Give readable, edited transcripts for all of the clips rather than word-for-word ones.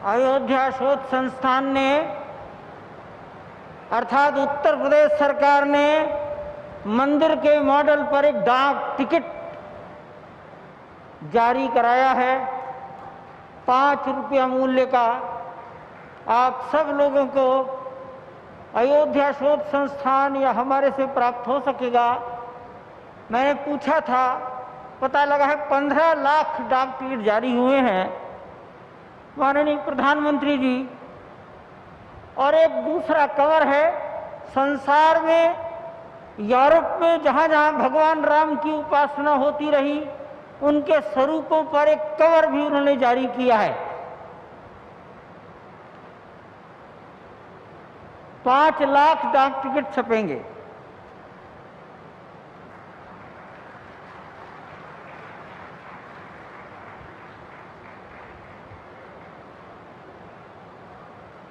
अयोध्या शोध संस्थान ने अर्थात उत्तर प्रदेश सरकार ने मंदिर के मॉडल पर एक डाक टिकट जारी कराया है 5 रुपया मूल्य का। आप सब लोगों को अयोध्या शोध संस्थान या हमारे से प्राप्त हो सकेगा। मैंने पूछा था, पता लगा है 15 लाख डाक टिकट जारी हुए हैं माननीय प्रधानमंत्री जी। और एक दूसरा कवर है, संसार में यूरोप में जहाँ जहाँ भगवान राम की उपासना होती रही उनके स्वरूपों पर एक कवर भी उन्होंने जारी किया है। 5 लाख डाक टिकट छपेंगे।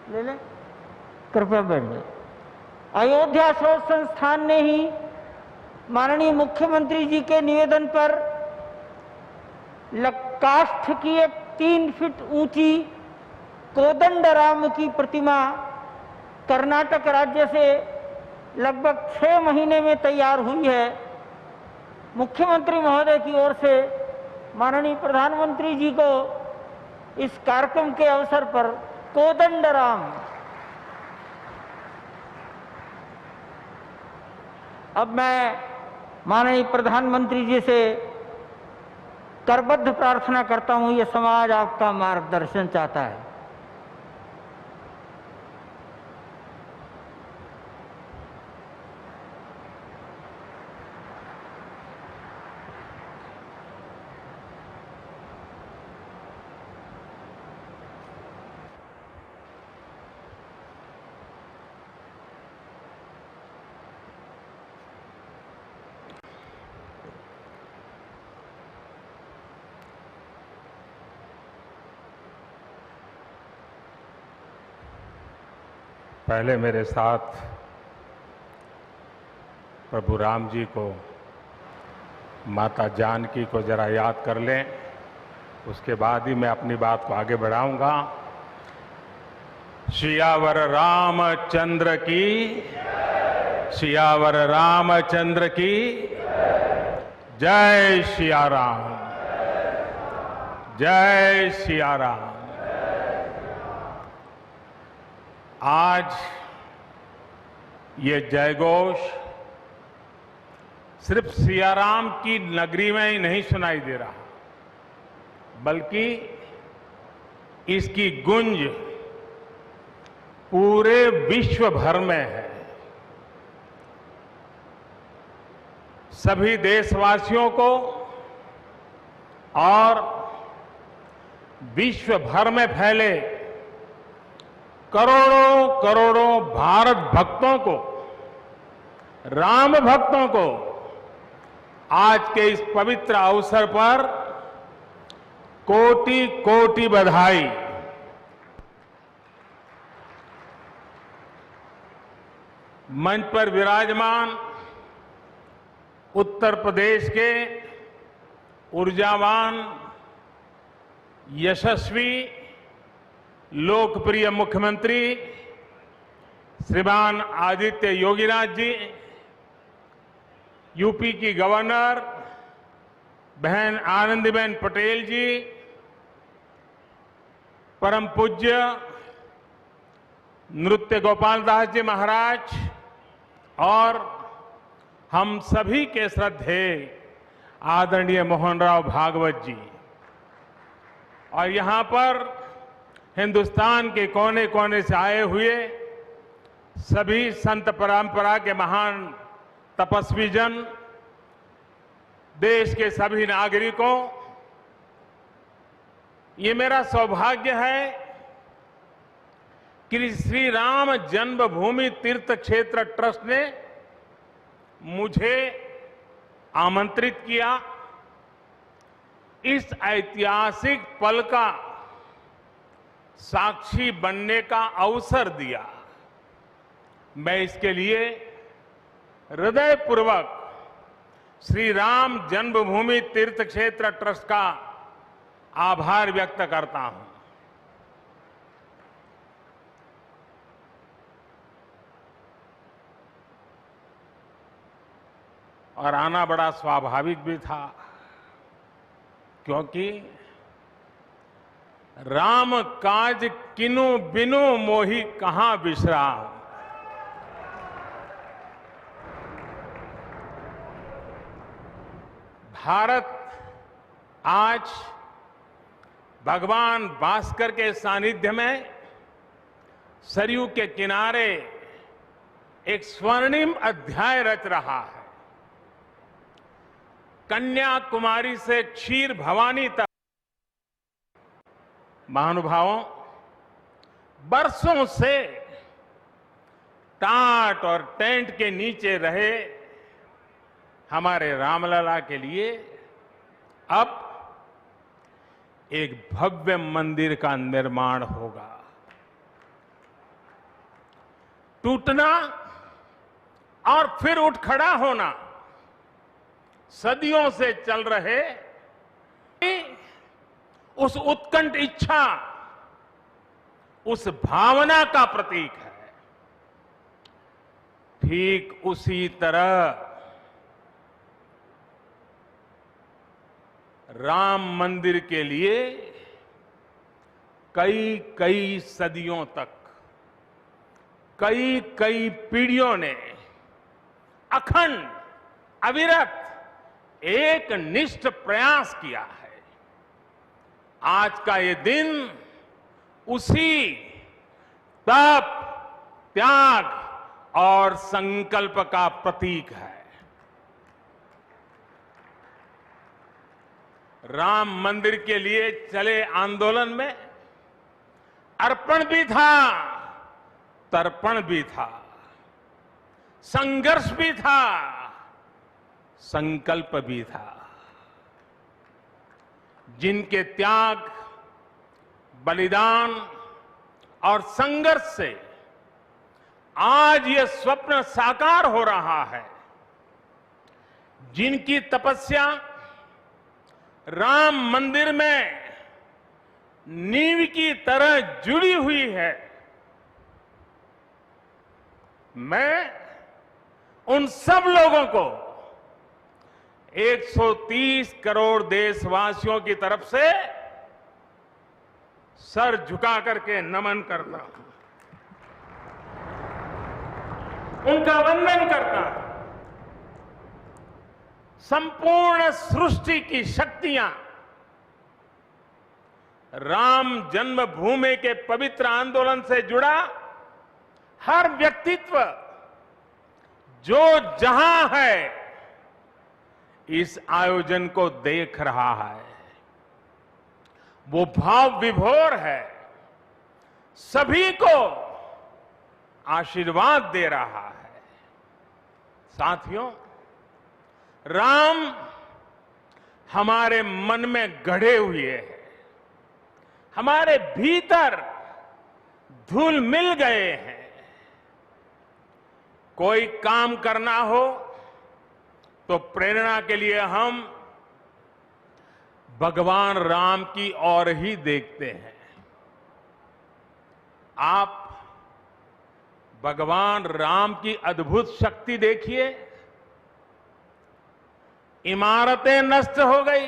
ले लें, कृपया बैठ जाए। अयोध्या शोध संस्थान ने ही माननीय मुख्यमंत्री जी के निवेदन पर काष्ठ की एक 3 फीट ऊंची कोदंडराम की प्रतिमा कर्नाटक राज्य से लगभग 6 महीने में तैयार हुई है। मुख्यमंत्री महोदय की ओर से माननीय प्रधानमंत्री जी को इस कार्यक्रम के अवसर पर कोदंडराम। अब मैं माननीय प्रधानमंत्री जी से करबद्ध प्रार्थना करता हूं, ये समाज आपका मार्गदर्शन चाहता है। पहले मेरे साथ प्रभु राम जी को, माता जानकी को जरा याद कर लें, उसके बाद ही मैं अपनी बात को आगे बढ़ाऊंगा। सियावर रामचंद्र की, सियावर रामचंद्र की जय। सिया राम, जय सिया राम। आज ये जयघोष सिर्फ सियाराम की नगरी में ही नहीं सुनाई दे रहा, बल्कि इसकी गूंज पूरे विश्व भर में है। सभी देशवासियों को और विश्व भर में फैले करोड़ों करोड़ों भारत भक्तों को, राम भक्तों को आज के इस पवित्र अवसर पर कोटि कोटि बधाई। मंच पर विराजमान उत्तर प्रदेश के ऊर्जावान, यशस्वी, लोकप्रिय मुख्यमंत्री श्रीमान आदित्य योगीनाथ जी, यूपी की गवर्नर बहन आनंदीबेन पटेल जी, परम पूज्य नृत्य गोपाल दास जी महाराज और हम सभी के श्रद्धेय आदरणीय मोहनराव भागवत जी, और यहां पर हिंदुस्तान के कोने कोने से आए हुए सभी संत परंपरा के महान तपस्वी जन, देश के सभी नागरिकों, ये मेरा सौभाग्य है कि श्री राम जन्मभूमि तीर्थ क्षेत्र ट्रस्ट ने मुझे आमंत्रित किया, इस ऐतिहासिक पल का साक्षी बनने का अवसर दिया। मैं इसके लिए हृदयपूर्वक श्री राम जन्मभूमि तीर्थ क्षेत्र ट्रस्ट का आभार व्यक्त करता हूं। और आना बड़ा स्वाभाविक भी था, क्योंकि राम काज किनु बिनु मोहि कहां विश्राम। भारत आज भगवान भास्कर के सानिध्य में सरयू के किनारे एक स्वर्णिम अध्याय रच रहा है। कन्याकुमारी से क्षीर भवानी तक महानुभावों बरसों से टाट और टेंट के नीचे रहे हमारे रामलला के लिए अब एक भव्य मंदिर का निर्माण होगा। टूटना और फिर उठ खड़ा होना सदियों से चल रहे उस उत्कंठ इच्छा, उस भावना का प्रतीक है। ठीक उसी तरह राम मंदिर के लिए कई कई सदियों तक, कई कई पीढ़ियों ने अखंड अविरत एक निष्ठ प्रयास किया है। आज का ये दिन उसी तप, त्याग और संकल्प का प्रतीक है। राम मंदिर के लिए चले आंदोलन में अर्पण भी था, तर्पण भी था, संघर्ष भी था, संकल्प भी था। जिनके त्याग, बलिदान और संघर्ष से आज ये स्वप्न साकार हो रहा है, जिनकी तपस्या राम मंदिर में नींव की तरह जुड़ी हुई है, मैं उन सब लोगों को 130 करोड़ देशवासियों की तरफ से सर झुका करके नमन करता हूं, उनका वंदन करता हूं। संपूर्ण सृष्टि की शक्तियां राम जन्मभूमि के पवित्र आंदोलन से जुड़ा हर व्यक्तित्व जो जहां है इस आयोजन को देख रहा है, वो भाव विभोर है, सभी को आशीर्वाद दे रहा है। साथियों, राम हमारे मन में गढ़े हुए हैं, हमारे भीतर धुल मिल गए हैं। कोई काम करना हो तो प्रेरणा के लिए हम भगवान राम की ओर ही देखते हैं। आप भगवान राम की अद्भुत शक्ति देखिए। इमारतें नष्ट हो गई,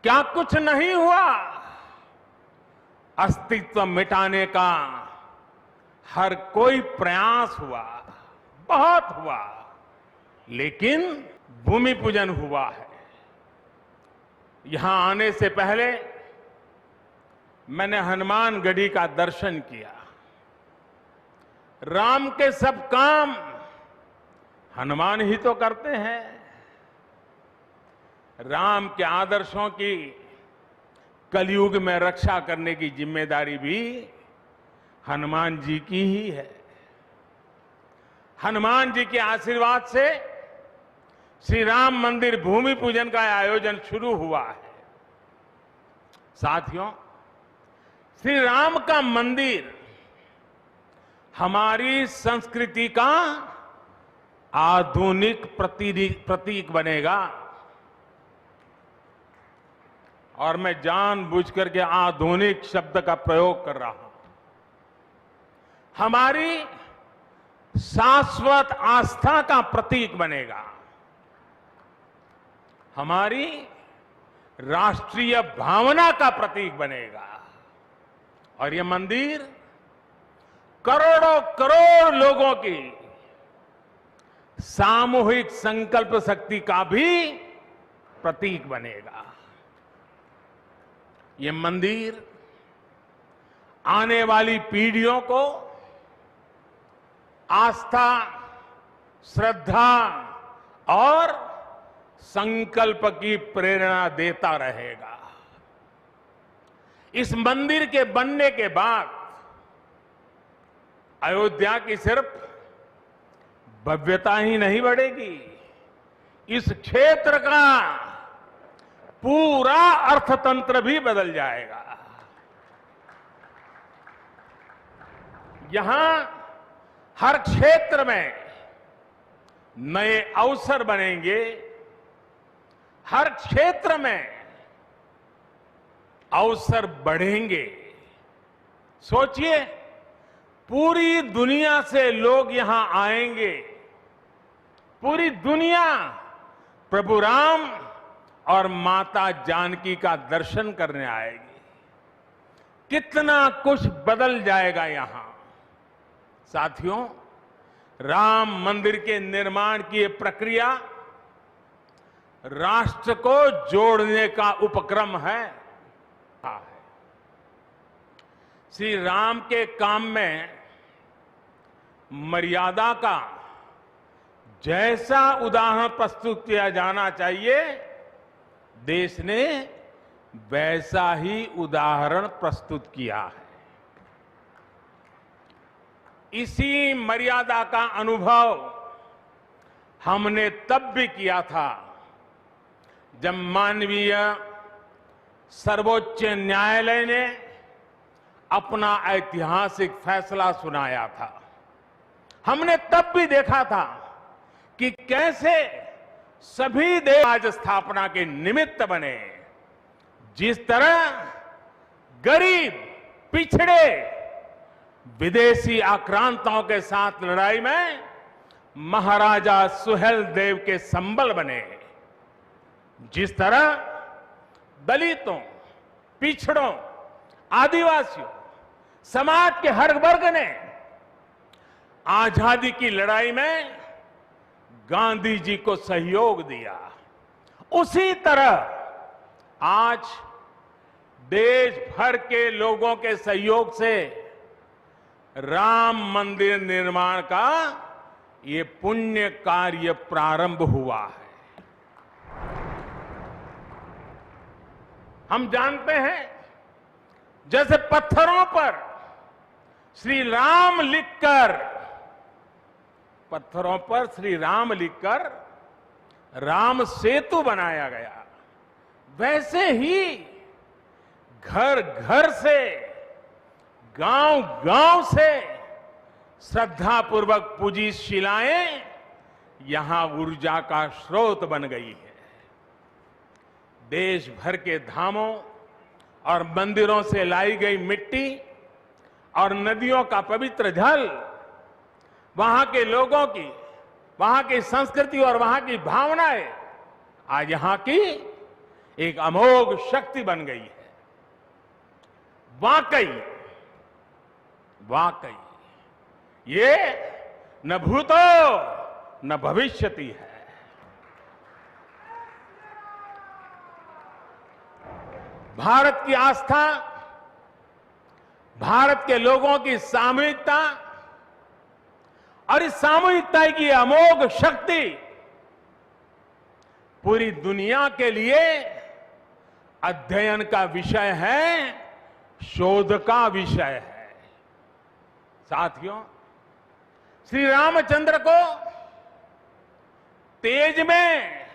क्या कुछ नहीं हुआ? अस्तित्व मिटाने का हर कोई प्रयास हुआ, बहुत हुआ, लेकिन भूमि पूजन हुआ है। यहां आने से पहले मैंने हनुमानगढ़ी का दर्शन किया। राम के सब काम हनुमान ही तो करते हैं। राम के आदर्शों की कलयुग में रक्षा करने की जिम्मेदारी भी हनुमान जी की ही है। हनुमान जी के आशीर्वाद से श्री राम मंदिर भूमि पूजन का आयोजन शुरू हुआ है। साथियों, श्री राम का मंदिर हमारी संस्कृति का आधुनिक प्रतीक बनेगा। और मैं जानबूझ करके आधुनिक शब्द का प्रयोग कर रहा हूं। हमारी शाश्वत आस्था का प्रतीक बनेगा, हमारी राष्ट्रीय भावना का प्रतीक बनेगा। और यह मंदिर करोड़ों करोड़ लोगों की सामूहिक संकल्प शक्ति का भी प्रतीक बनेगा। यह मंदिर आने वाली पीढ़ियों को आस्था, श्रद्धा और संकल्प की प्रेरणा देता रहेगा। इस मंदिर के बनने के बाद अयोध्या की सिर्फ भव्यता ही नहीं बढ़ेगी, इस क्षेत्र का पूरा अर्थतंत्र भी बदल जाएगा। यहां हर क्षेत्र में नए अवसर बनेंगे, हर क्षेत्र में अवसर बढ़ेंगे। सोचिए, पूरी दुनिया से लोग यहां आएंगे, पूरी दुनिया प्रभु राम और माता जानकी का दर्शन करने आएगी। कितना कुछ बदल जाएगा यहां। साथियों, राम मंदिर के निर्माण की ये प्रक्रिया राष्ट्र को जोड़ने का उपक्रम है। श्री राम के काम में मर्यादा का जैसा उदाहरण प्रस्तुत किया जाना चाहिए, देश ने वैसा ही उदाहरण प्रस्तुत किया है। इसी मर्यादा का अनुभव हमने तब भी किया था जब माननीय सर्वोच्च न्यायालय ने अपना ऐतिहासिक फैसला सुनाया था। हमने तब भी देखा था कि कैसे सभी देश राज स्थापना के निमित्त बने। जिस तरह गरीब, पिछड़े, विदेशी आक्रांताओं के साथ लड़ाई में महाराजा सुहेल देव के संबल बने, जिस तरह दलितों, पिछड़ों, आदिवासियों, समाज के हर वर्ग ने आजादी की लड़ाई में गांधी जी को सहयोग दिया, उसी तरह आज देश भर के लोगों के सहयोग से राम मंदिर निर्माण का ये पुण्य कार्य प्रारंभ हुआ है। हम जानते हैं, जैसे पत्थरों पर श्री राम लिखकर, पत्थरों पर श्री राम लिखकर राम सेतु बनाया गया, वैसे ही घर घर से, गांव गांव से श्रद्धापूर्वक पूजी शिलाएं यहां ऊर्जा का स्रोत बन गई है। देश भर के धामों और मंदिरों से लाई गई मिट्टी और नदियों का पवित्र जल वहां के लोगों की, वहां की संस्कृति और वहां की भावनाएं आज यहां की एक अमोघ शक्ति बन गई है। वाकई वाकई ये न भूतो न भविष्यति है। भारत की आस्था, भारत के लोगों की सामूहिकता और इस सामूहिकता की अमोघ शक्ति पूरी दुनिया के लिए अध्ययन का विषय है, शोध का विषय है। साथियों, श्री रामचंद्र को तेज में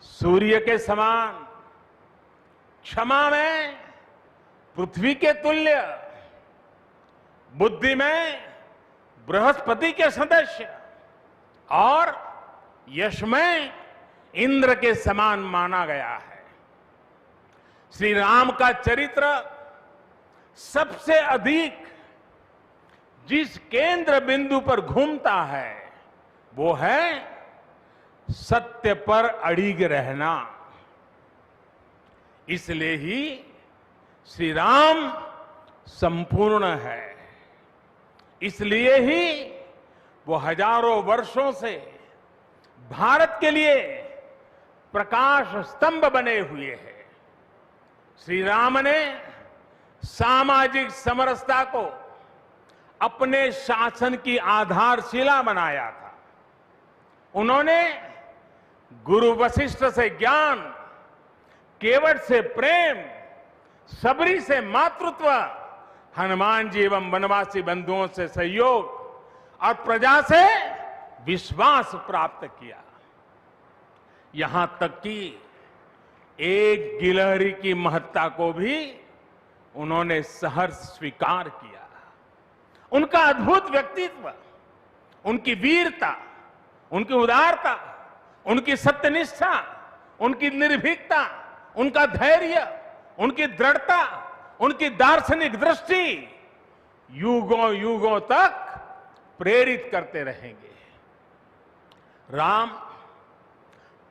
सूर्य के समान, क्षमा में पृथ्वी के तुल्य, बुद्धि में बृहस्पति के सदस्य और यश में इंद्र के समान माना गया है। श्री राम का चरित्र सबसे अधिक जिस केंद्र बिंदु पर घूमता है वो है सत्य पर अड़िग रहना। इसलिए ही श्री राम संपूर्ण है। इसलिए ही वो हजारों वर्षों से भारत के लिए प्रकाश स्तंभ बने हुए हैं। श्री राम ने सामाजिक समरसता को अपने शासन की आधारशिला बनाया था। उन्होंने गुरु वशिष्ठ से ज्ञान, केवट से प्रेम, सबरी से मातृत्व, हनुमान जी एवं वनवासी बंधुओं से सहयोग और प्रजा से विश्वास प्राप्त किया। यहां तक कि एक गिलहरी की महत्ता को भी उन्होंने सहर्ष स्वीकार किया। उनका अद्भुत व्यक्तित्व, उनकी वीरता, उनकी उदारता, उनकी सत्यनिष्ठा, उनकी निर्भीकता, उनका धैर्य, उनकी दृढ़ता, उनकी दार्शनिक दृष्टि युगों युगों तक प्रेरित करते रहेंगे। राम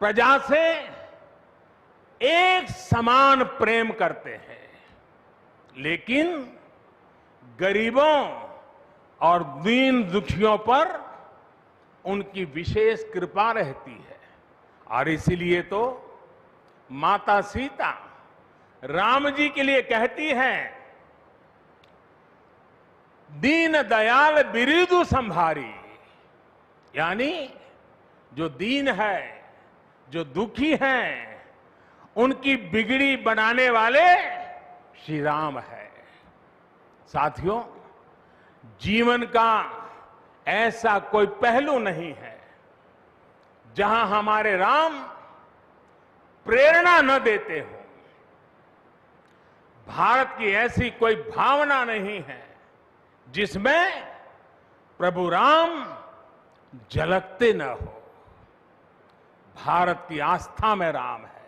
प्रजा से एक समान प्रेम करते हैं, लेकिन गरीबों और दीन दुखियों पर उनकी विशेष कृपा रहती है। और इसीलिए तो माता सीता राम जी के लिए कहती हैं, दीन दयाल बिरिदु संभारी, यानी जो दीन है, जो दुखी हैं, उनकी बिगड़ी बनाने वाले श्री राम है। साथियों, जीवन का ऐसा कोई पहलू नहीं है जहां हमारे राम प्रेरणा न देते हो। भारत की ऐसी कोई भावना नहीं है जिसमें प्रभु राम झलकते न हो। भारत की आस्था में राम है,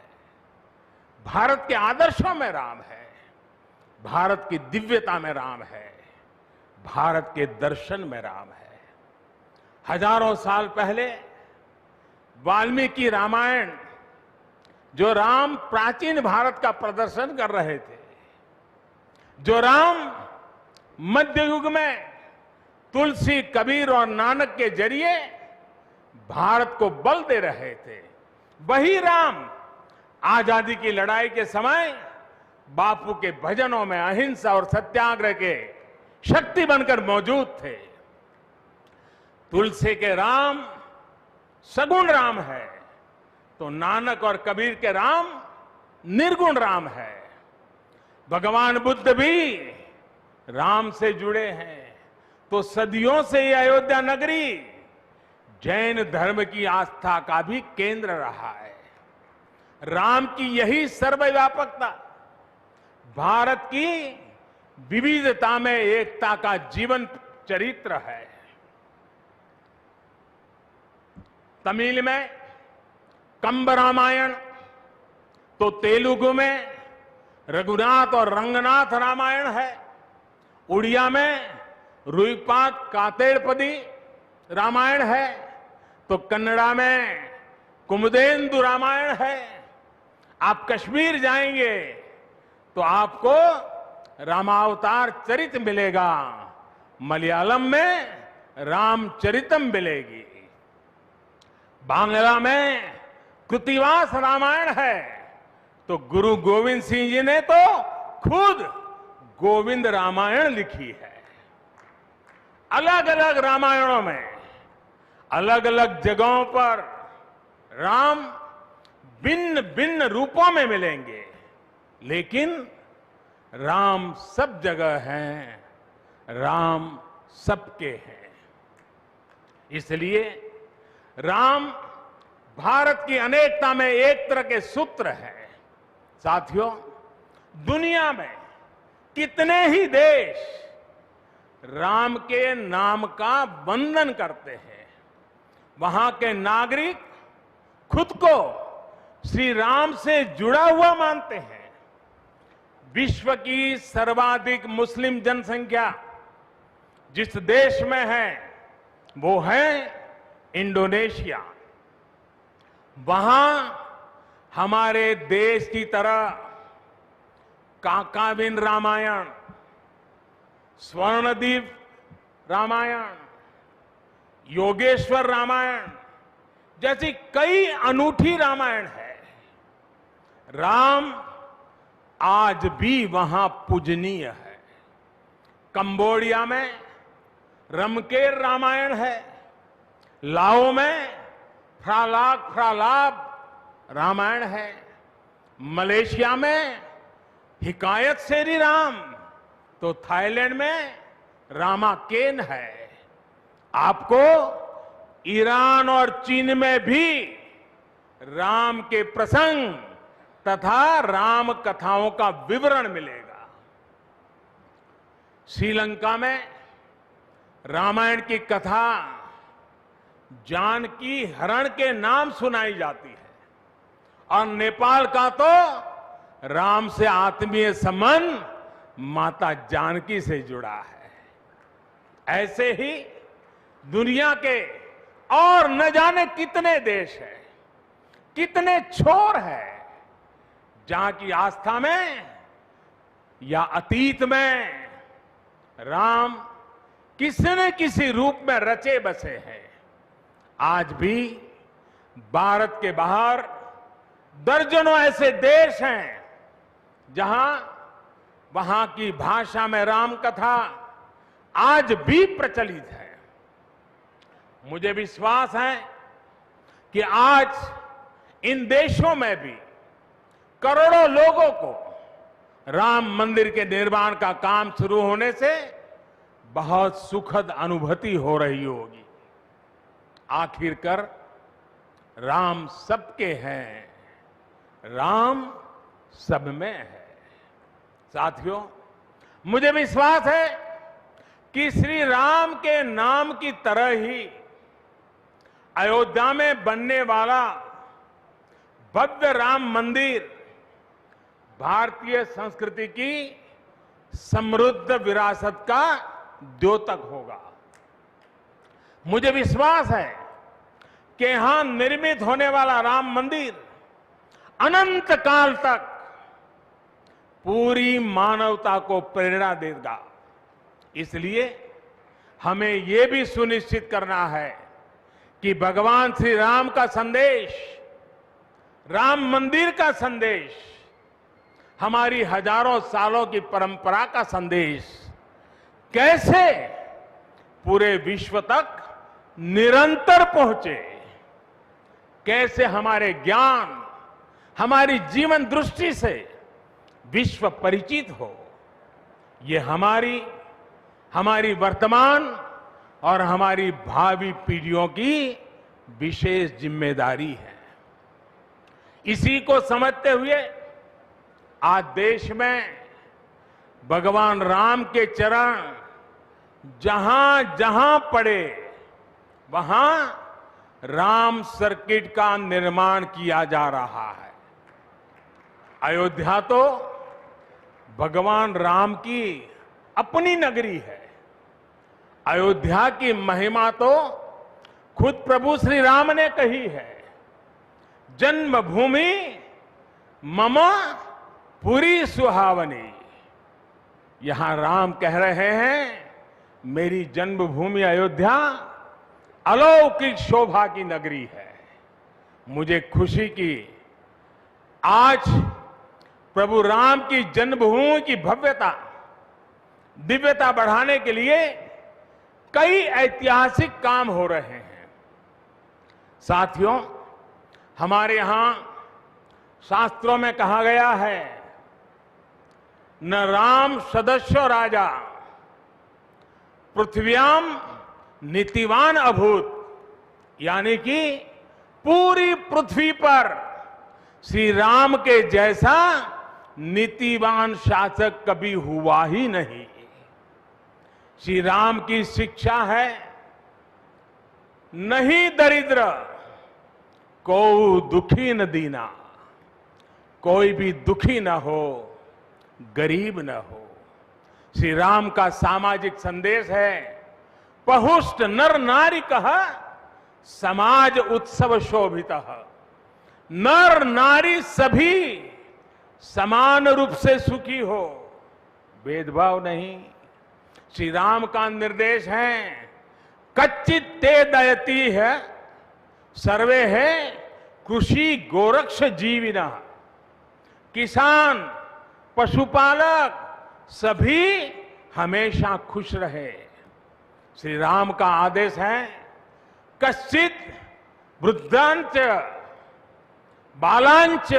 भारत के आदर्शों में राम है, भारत की दिव्यता में राम है, भारत के दर्शन में राम है। हजारों साल पहले वाल्मीकि रामायण, जो राम प्राचीन भारत का प्रदर्शन कर रहे थे, जो राम मध्य युग में तुलसी, कबीर और नानक के जरिए भारत को बल दे रहे थे, वही राम आजादी की लड़ाई के समय बापू के भजनों में अहिंसा और सत्याग्रह के शक्ति बनकर मौजूद थे। तुलसी के राम सगुण राम है, तो नानक और कबीर के राम निर्गुण राम है। भगवान बुद्ध भी राम से जुड़े हैं, तो सदियों से ये अयोध्या नगरी जैन धर्म की आस्था का भी केंद्र रहा है। राम की यही सर्वव्यापकता भारत की विविधता में एकता का जीवन चरित्र है। तमिल में कंब रामायण, तो तेलुगु में रघुनाथ और रंगनाथ रामायण है। उड़िया में रुईपात कातेड़पदी रामायण है, तो कन्नड़ा में कुमुदेंदु रामायण है। आप कश्मीर जाएंगे तो आपको रामावतार चरित मिलेगा, मलयालम में रामचरितम मिलेगी, बांग्ला में कृतिवास रामायण है, तो गुरु गोविंद सिंह जी ने तो खुद गोविंद रामायण लिखी है। अलग अलग रामायणों में अलग अलग जगहों पर राम भिन्न भिन्न रूपों में मिलेंगे, लेकिन राम सब जगह हैं, राम सबके हैं। इसलिए राम भारत की अनेकता में एक तरह के सूत्र है। साथियों, दुनिया में कितने ही देश राम के नाम का वंदन करते हैं। वहां के नागरिक खुद को श्री राम से जुड़ा हुआ मानते हैं। विश्व की सर्वाधिक मुस्लिम जनसंख्या जिस देश में है वो है इंडोनेशिया। वहां हमारे देश की तरह काकाविन रामायण, स्वर्णदीप रामायण, योगेश्वर रामायण जैसी कई अनूठी रामायण है। राम आज भी वहां पूजनीय है। कंबोडिया में रमकेर रामायण है। लाओ में फ्रालाप रामायण है। मलेशिया में हिकायत शेरी राम, तो थाईलैंड में रामाकेन है। आपको ईरान और चीन में भी राम के प्रसंग तथा राम कथाओं का विवरण मिलेगा। श्रीलंका में रामायण की कथा जानकी हरण के नाम सुनाई जाती है और नेपाल का तो राम से आत्मीय संबंध माता जानकी से जुड़ा है। ऐसे ही दुनिया के और न जाने कितने देश हैं, कितने छोर हैं, जहां की आस्था में या अतीत में राम किसी न किसी रूप में रचे बसे हैं। आज भी भारत के बाहर दर्जनों ऐसे देश हैं जहां वहां की भाषा में राम कथा आज भी प्रचलित है। मुझे विश्वास है कि आज इन देशों में भी करोड़ों लोगों को राम मंदिर के निर्माण का काम शुरू होने से बहुत सुखद अनुभूति हो रही होगी। आखिरकार राम सबके हैं, राम सब में है। साथियों, मुझे विश्वास है कि श्री राम के नाम की तरह ही अयोध्या में बनने वाला भव्य राम मंदिर भारतीय संस्कृति की समृद्ध विरासत का द्योतक होगा। मुझे विश्वास है कि यहां निर्मित होने वाला राम मंदिर अनंत काल तक पूरी मानवता को प्रेरणा देगा। इसलिए हमें यह भी सुनिश्चित करना है कि भगवान श्री राम का संदेश, राम मंदिर का संदेश, हमारी हजारों सालों की परंपरा का संदेश कैसे पूरे विश्व तक निरंतर पहुंचे, कैसे हमारे ज्ञान, हमारी जीवन दृष्टि से विश्व परिचित हो, ये हमारी वर्तमान और हमारी भावी पीढ़ियों की विशेष जिम्मेदारी है। इसी को समझते हुए आज देश में भगवान राम के चरण जहां जहां पड़े वहां राम सर्किट का निर्माण किया जा रहा है। अयोध्या तो भगवान राम की अपनी नगरी है। अयोध्या की महिमा तो खुद प्रभु श्री राम ने कही है। जन्मभूमि मम पुरी सुहावनी। यहां राम कह रहे हैं, मेरी जन्मभूमि अयोध्या अलौकिक शोभा की नगरी है। मुझे खुशी की आज प्रभु राम की जन्मभूमि की भव्यता, दिव्यता बढ़ाने के लिए कई ऐतिहासिक काम हो रहे हैं। साथियों, हमारे यहां शास्त्रों में कहा गया है, न राम सदस्यो राजा पृथ्व्याम नीतिवान अभूत। यानी कि पूरी पृथ्वी पर श्री राम के जैसा नीतिवान शासक कभी हुआ ही नहीं। श्री राम की शिक्षा है, नहीं दरिद्र को दुखी न दीना। कोई भी दुखी न हो, गरीब न हो। श्री राम का सामाजिक संदेश है, पहुष्ट नर नारी कह समाज उत्सव शोभित। नर नारी सभी समान रूप से सुखी हो, भेदभाव नहीं। श्री राम का निर्देश है कच्चित ते दयती है सर्वे है कृषि गोरक्ष जीविना। किसान पशुपालक सभी हमेशा खुश रहे। श्री राम का आदेश है कश्चित वृद्धांच बालांच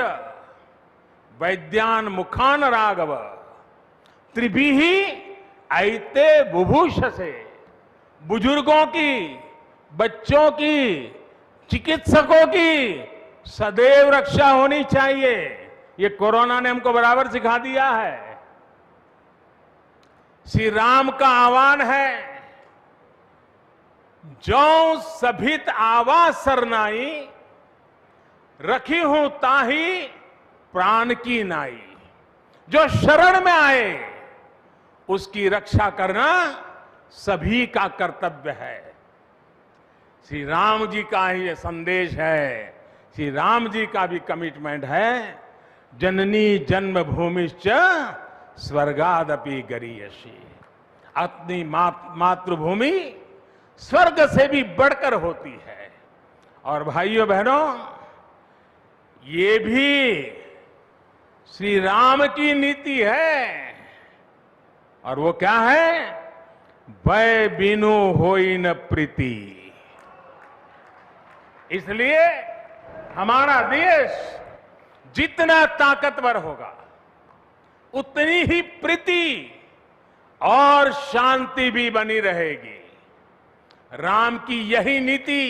वैद्यान मुखान राघव त्रिभिहि ऐते बुभूष से। बुजुर्गों की, बच्चों की, चिकित्सकों की सदैव रक्षा होनी चाहिए। ये कोरोना ने हमको बराबर सिखा दिया है। श्री राम का आह्वान है जो सभित आवाज सरनाई रखी हूं ताही प्राण की नाई। जो शरण में आए उसकी रक्षा करना सभी का कर्तव्य है। श्री राम जी का ही ये संदेश है। श्री राम जी का भी कमिटमेंट है जननी जन्मभूमिश्च स्वर्गादपि गरीयसी। अपनी मातृभूमि स्वर्ग से भी बढ़कर होती है। और भाइयों बहनों, ये भी श्री राम की नीति है। और वो क्या है? भय बिनु होई न प्रीति। इसलिए हमारा देश जितना ताकतवर होगा उतनी ही प्रीति और शांति भी बनी रहेगी। राम की यही नीति,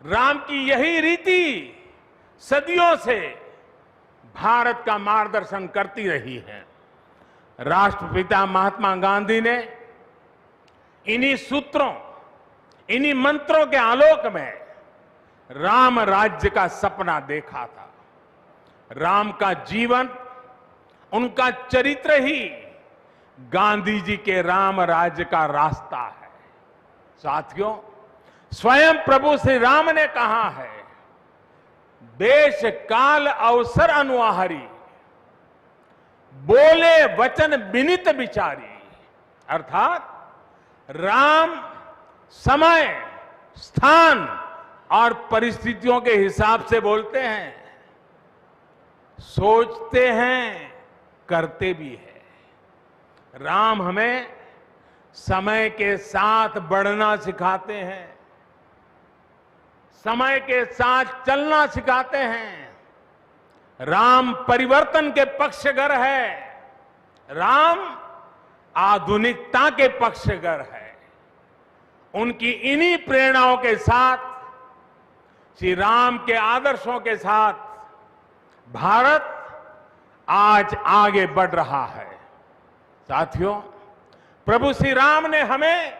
राम की यही रीति सदियों से भारत का मार्गदर्शन करती रही है। राष्ट्रपिता महात्मा गांधी ने इन्हीं सूत्रों, इन्हीं मंत्रों के आलोक में राम राज्य का सपना देखा था। राम का जीवन, उनका चरित्र ही गांधी जी के राम राज्य का रास्ता है। साथियों, स्वयं प्रभु श्री राम ने कहा है देश काल अवसर अनुआहारी बोले वचन विनित विचारी। अर्थात राम समय, स्थान और परिस्थितियों के हिसाब से बोलते हैं, सोचते हैं, करते भी है। राम हमें समय के साथ बढ़ना सिखाते हैं, समय के साथ चलना सिखाते हैं। राम परिवर्तन के पक्षगर है, राम आधुनिकता के पक्षगर है। उनकी इन्हीं प्रेरणाओं के साथ, श्री राम के आदर्शों के साथ भारत आज आगे बढ़ रहा है। साथियों, प्रभु श्री राम ने हमें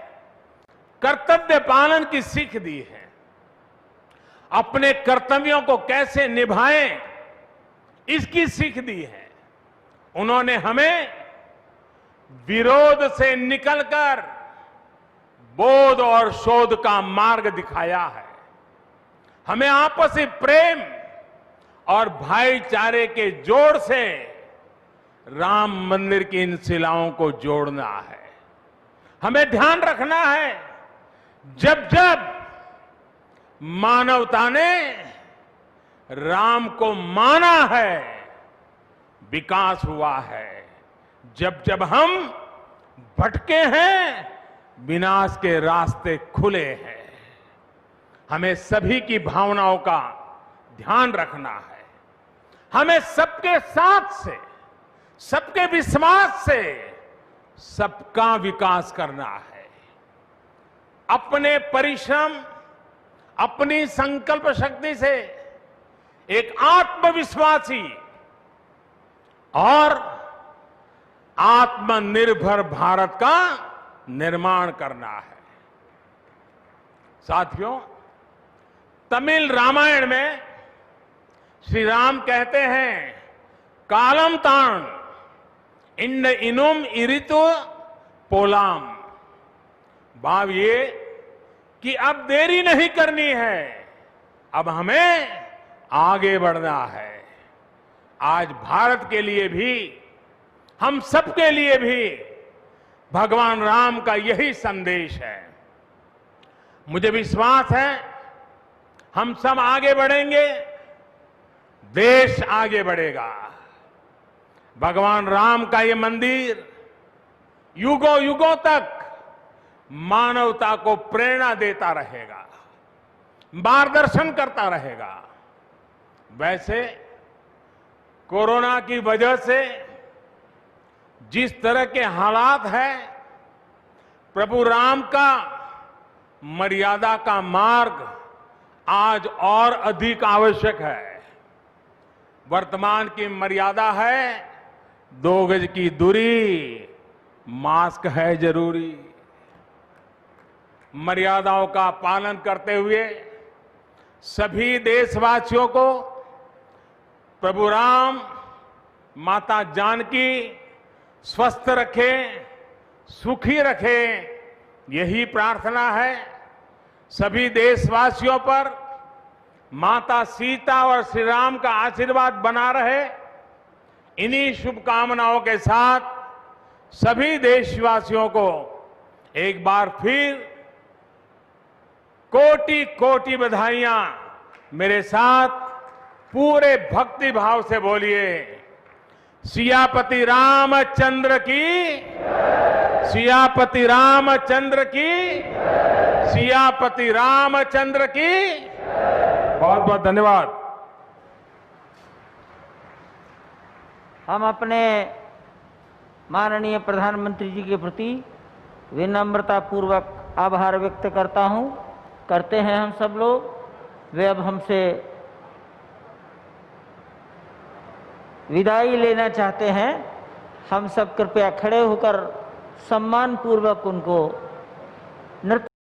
कर्तव्य पालन की सीख दी है। अपने कर्तव्यों को कैसे निभाएं, इसकी सीख दी है। उन्होंने हमें विरोध से निकलकर बोध और शोध का मार्ग दिखाया है। हमें आपसी प्रेम और भाईचारे के जोड़ से राम मंदिर की इन शिलाओं को जोड़ना है। हमें ध्यान रखना है जब जब मानवता ने राम को माना है, विकास हुआ है। जब जब हम भटके हैं, विनाश के रास्ते खुले हैं। हमें सभी की भावनाओं का ध्यान रखना है। हमें सबके साथ से, सबके विश्वास से सबका विकास करना है। अपने परिश्रम, अपनी संकल्प शक्ति से एक आत्मविश्वासी और आत्मनिर्भर भारत का निर्माण करना है। साथियों, तमिल रामायण में श्री राम कहते हैं कालम तान इंड इनुम इरितु पोलाम भाव ये कि अब देरी नहीं करनी है, अब हमें आगे बढ़ना है। आज भारत के लिए भी, हम सबके लिए भी भगवान राम का यही संदेश है। मुझे विश्वास है हम सब आगे बढ़ेंगे, देश आगे बढ़ेगा। भगवान राम का ये मंदिर युगों युगों तक मानवता को प्रेरणा देता रहेगा, मार्गदर्शन करता रहेगा। वैसे कोरोना की वजह से जिस तरह के हालात हैं, प्रभु राम का मर्यादा का मार्ग आज और अधिक आवश्यक है। वर्तमान की मर्यादा है 2 गज की दूरी, मास्क है जरूरी। मर्यादाओं का पालन करते हुए सभी देशवासियों को प्रभु राम, माता जानकी स्वस्थ रखें, सुखी रखें, यही प्रार्थना है। सभी देशवासियों पर माता सीता और श्री राम का आशीर्वाद बना रहे, इन्हीं शुभकामनाओं के साथ सभी देशवासियों को एक बार फिर कोटि कोटि बधाइयां। मेरे साथ पूरे भक्ति भाव से बोलिए, सियापति रामचंद्र की, सियापति रामचंद्र की, सियापति रामचंद्र की। बहुत बहुत धन्यवाद। हम अपने माननीय प्रधानमंत्री जी के प्रति विनम्रता पूर्वक आभार व्यक्त करते हैं हम सब लोग। वे अब हमसे विदाई लेना चाहते हैं। हम सब कृपया खड़े होकर सम्मान पूर्वक उनको नृत्य